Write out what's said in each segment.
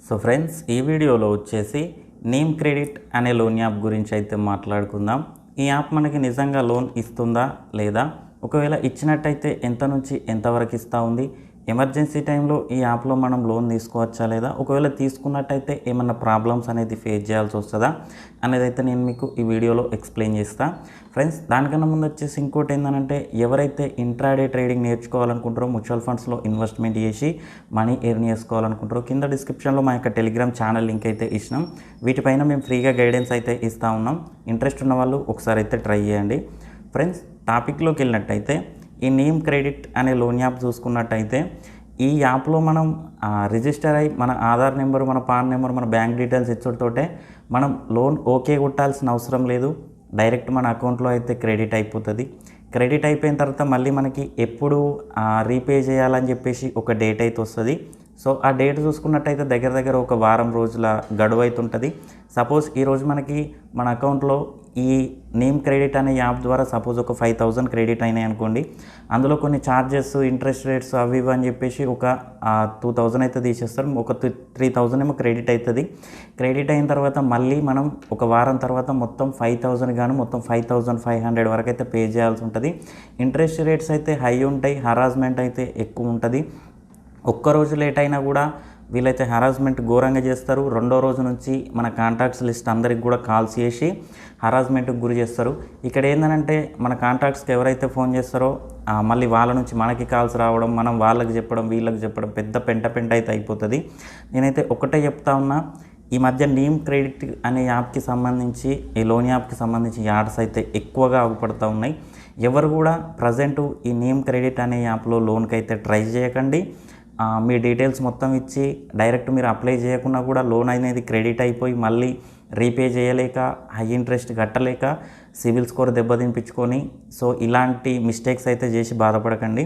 So friends, ఈ వీడియోలో వచ్చేసి నేమ్ క్రెడిట్ అనే లోన్ యాప్ గురించి అయితే మాట్లాడుకుందాం. ఈ యాప్ మనకి నిజంగా లోన్ ఇస్తుందా లేదా, ఒకవేళ ఇచ్చినట్టయితే ఎంత నుంచి ఎంతవరకు ఇస్తూ ఉంది, ఎమర్జెన్సీ టైంలో ఈ యాప్లో మనం లోన్ తీసుకోవచ్చా లేదా, ఒకవేళ తీసుకున్నట్టయితే ఏమన్నా ప్రాబ్లమ్స్ అనేది ఫేస్ చేయాల్సి వస్తుందా అనేది అయితే నేను మీకు ఈ వీడియోలో ఎక్స్ప్లెయిన్ చేస్తాను. ఫ్రెండ్స్, దానికన్నా ముందు వచ్చేసి ఇంకోటి ఏంటంటే, ఎవరైతే ఇంట్రాడే ట్రేడింగ్ నేర్చుకోవాలనుకుంటారో, మ్యూచువల్ ఫండ్స్లో ఇన్వెస్ట్మెంట్ చేసి మనీ ఎర్న్ చేసుకోవాలనుకుంటారో, కింద డిస్క్రిప్షన్లో మా యొక్క టెలిగ్రామ్ ఛానల్ లింక్ అయితే ఇచ్చినాం. వీటిపైన మేము ఫ్రీగా గైడెన్స్ అయితే ఇస్తూ ఉన్నాం. ఇంట్రెస్ట్ ఉన్న వాళ్ళు ఒకసారి అయితే ట్రై చేయండి. ఫ్రెండ్స్, టాపిక్లోకి వెళ్ళినట్టయితే, ఈ నేమ్ క్రెడిట్ అనే లోన్ యాప్ చూసుకున్నట్టయితే, ఈ యాప్లో మనం రిజిస్టర్ అయ్యి మన ఆధార్ నెంబర్, మన పాన్ నెంబర్, మన బ్యాంక్ డీటెయిల్స్ ఇచ్చడంతోటే మనం లోన్ ఓకే కొట్టాల్సిన అవసరం లేదు. డైరెక్ట్ మన అకౌంట్లో అయితే క్రెడిట్ అయిపోతుంది. క్రెడిట్ అయిపోయిన తర్వాత మళ్ళీ మనకి ఎప్పుడు రీపే చేయాలని చెప్పేసి ఒక డేట్ అయితే వస్తుంది. సో ఆ డేట్ చూసుకున్నట్టయితే దగ్గర దగ్గర ఒక వారం రోజుల గడువు అయితే ఉంటుంది. సపోజ్ ఈరోజు మనకి మన అకౌంట్లో ఈ నేమ్ క్రెడిట్ అనే యాప్ ద్వారా సపోజ్ ఒక 5,000 క్రెడిట్ అయినాయి అనుకోండి. అందులో కొన్ని ఛార్జెస్, ఇంట్రెస్ట్ రేట్స్ అవి ఇవి అని చెప్పేసి ఒక 2,000 అయితే తీసేస్తారు. ఒక 3,000 ఏమో క్రెడిట్ అవుతుంది. క్రెడిట్ అయిన తర్వాత మళ్ళీ మనం ఒక వారం తర్వాత మొత్తం 5,000 కానీ మొత్తం 5,500 వరకు అయితే పే చేయాల్సి ఉంటుంది. ఇంట్రెస్ట్ రేట్స్ అయితే హై ఉంటాయి, హరాస్మెంట్ అయితే ఎక్కువ ఉంటుంది. ఒక్కరోజు లేట్ అయినా కూడా వీళ్ళైతే హరాస్మెంట్ ఘోరంగా చేస్తారు. రెండో రోజు నుంచి మన కాంటాక్ట్స్ లిస్ట్ అందరికి కూడా కాల్స్ చేసి హరాస్మెంట్కి గురి చేస్తారు. ఇక్కడ ఏంటంటే, మన కాంటాక్ట్స్కి ఎవరైతే ఫోన్ చేస్తారో మళ్ళీ వాళ్ళ నుంచి మనకి కాల్స్ రావడం, మనం వాళ్ళకి చెప్పడం, వీళ్ళకి చెప్పడం, పెద్ద పెంట అయితే అయిపోతుంది. నేనైతే ఒకటే చెప్తా ఉన్నా, ఈ మధ్య నేమ్ క్రెడిట్ అనే యాప్కి సంబంధించి, ఈ లోన్ యాప్కి సంబంధించి యాడ్స్ అయితే ఎక్కువగా ఆగుపడుతూ ఉన్నాయి. ఎవరు కూడా ప్రజెంట్ ఈ నేమ్ క్రెడిట్ అనే యాప్లో లోన్కి అయితే ట్రై చేయకండి. మీ డీటెయిల్స్ మొత్తం ఇచ్చి డైరెక్ట్ మీరు అప్లై చేయకుండా కూడా లోన్ అనేది క్రెడిట్ అయిపోయి మళ్ళీ రీపే చేయలేక, హై ఇంట్రెస్ట్ కట్టలేక, సివిల్ స్కోర్ దెబ్బతినిపించుకొని, సో ఇలాంటి మిస్టేక్స్ అయితే చేసి బాధపడకండి.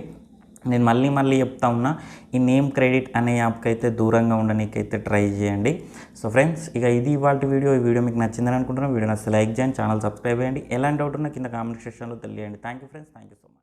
నేను మళ్ళీ చెప్తా ఉన్నా, ఈ నేమ్ క్రెడిట్ అనే యాప్కి అయితే దూరంగా ఉండడానికైతే ట్రై చేయండి. సో ఫ్రెండ్స్, ఇక ఇది ఇవాళ వీడియో. ఈ వీడియో మీకు నచ్చిందని అనుకుంటున్నాను. వీడియో నచ్చితే లైక్ చేయండి, ఛానల్ సబ్స్క్రైబ్ చేయండి. ఎలాంటి డౌట్ ఉన్నా కింద కామెంట్ సెక్షన్లో తెలియజేయండి. Thank you friends, thank you so much.